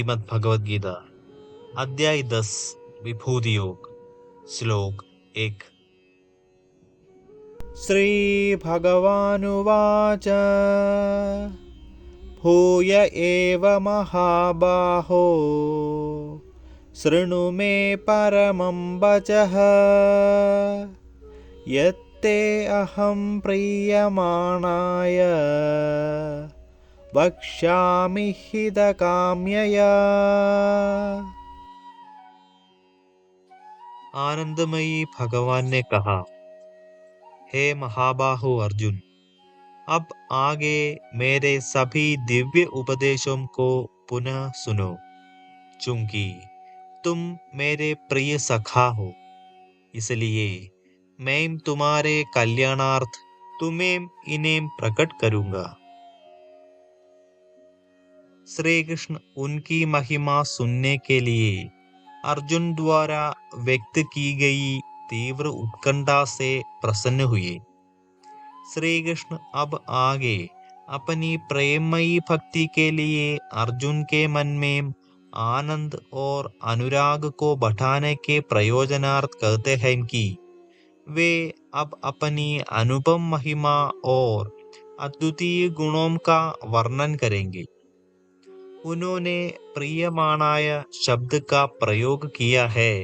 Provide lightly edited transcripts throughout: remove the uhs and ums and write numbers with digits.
श्रीमद् भगवद गीता अध्याय 10 विभूति योग श्लोक 1। श्रीभगवानुवाच भूय एव महाबाहो शृणु मे परमं वचः यत्ते अहं प्रीयमाणाय वक्ष्यामि हितकाम्यया। आनंदमयी भगवान ने कहा, हे महाबाहो अर्जुन, अब आगे मेरे सभी दिव्य उपदेशों को पुनः सुनो, चूंकि तुम मेरे प्रिय सखा हो, इसलिए मैं तुम्हारे कल्याणार्थ तुम्हें इन्हें प्रकट करूंगा। श्री कृष्ण उनकी महिमा सुनने के लिए अर्जुन द्वारा व्यक्त की गई तीव्र उत्कंठा से प्रसन्न हुए। श्री कृष्ण अब आगे अपनी प्रेममयी भक्ति के लिए अर्जुन के मन में आनंद और अनुराग को बढ़ाने के प्रयोजनार्थ कहते हैं कि वे अब अपनी अनुपम महिमा और अद्वितीय गुणों का वर्णन करेंगे। उन्होंने प्रियमाणाय शब्द का प्रयोग किया है,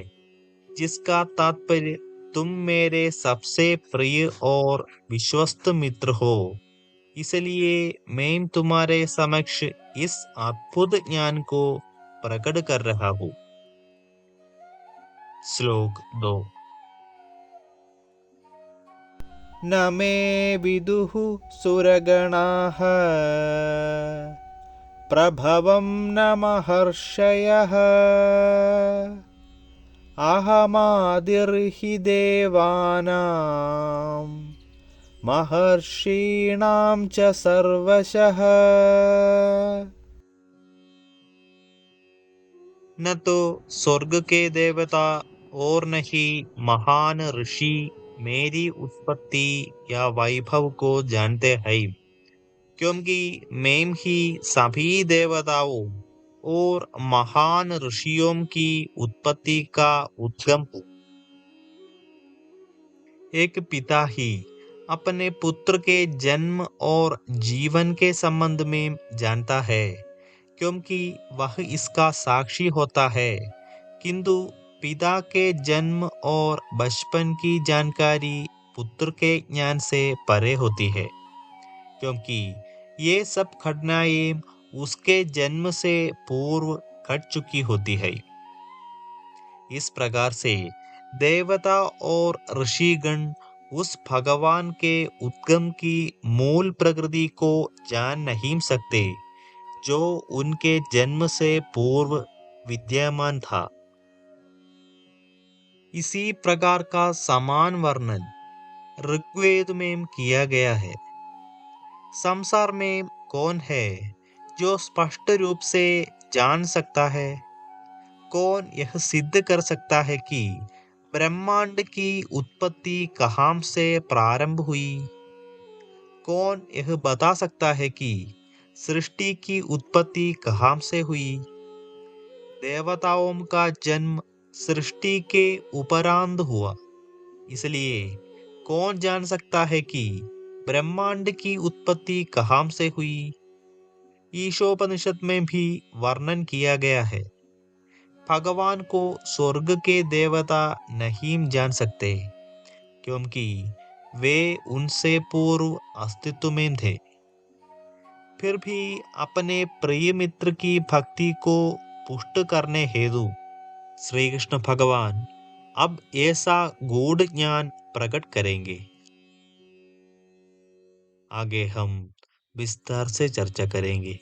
जिसका तात्पर्य तुम मेरे सबसे प्रिय और विश्वस्त मित्र हो, इसलिए मैं तुम्हारे समक्ष इस अद्भुत ज्ञान को प्रकट कर रहा हूँ। श्लोक 2। न मे विदुः सुरगणाः प्रभवं न महर्षयः अहमादिर्हि देवानां महर्षीणां च सर्वशः। न तो स्वर्ग के देवता और न ही महान ऋषि मेरी उत्पत्ति या वैभव को जानते हैं, क्योंकि मैं ही सभी देवताओं और महान ऋषियों की उत्पत्ति का उद्गम हूँ। एक पिता ही अपने पुत्र के जन्म और जीवन के संबंध में जानता है, क्योंकि वह इसका साक्षी होता है, किंतु पिता के जन्म और बचपन की जानकारी पुत्र के ज्ञान से परे होती है, क्योंकि ये सब घटनाएं उसके जन्म से पूर्व घट चुकी होती है। इस प्रकार से देवता और ऋषिगण उस भगवान के उद्गम की मूल प्रकृति को जान नहीं सकते, जो उनके जन्म से पूर्व विद्यमान था। इसी प्रकार का समान वर्णन ऋग्वेद में किया गया है। संसार में कौन है जो स्पष्ट रूप से जान सकता है? कौन यह सिद्ध कर सकता है कि ब्रह्मांड की उत्पत्ति कहाँ से प्रारंभ हुई? कौन यह बता सकता है कि सृष्टि की उत्पत्ति कहाँ से हुई? देवताओं का जन्म सृष्टि के उपरांत हुआ, इसलिए कौन जान सकता है कि ब्रह्मांड की उत्पत्ति कहाँ से हुई? ईशोपनिषद में भी वर्णन किया गया है। भगवान को स्वर्ग के देवता नहीं जान सकते, क्योंकि वे उनसे पूर्व अस्तित्व में थे। फिर भी अपने प्रिय मित्र की भक्ति को पुष्ट करने हेतु श्री कृष्ण भगवान अब ऐसा गूढ़ ज्ञान प्रकट करेंगे। आगे हम विस्तार से चर्चा करेंगे।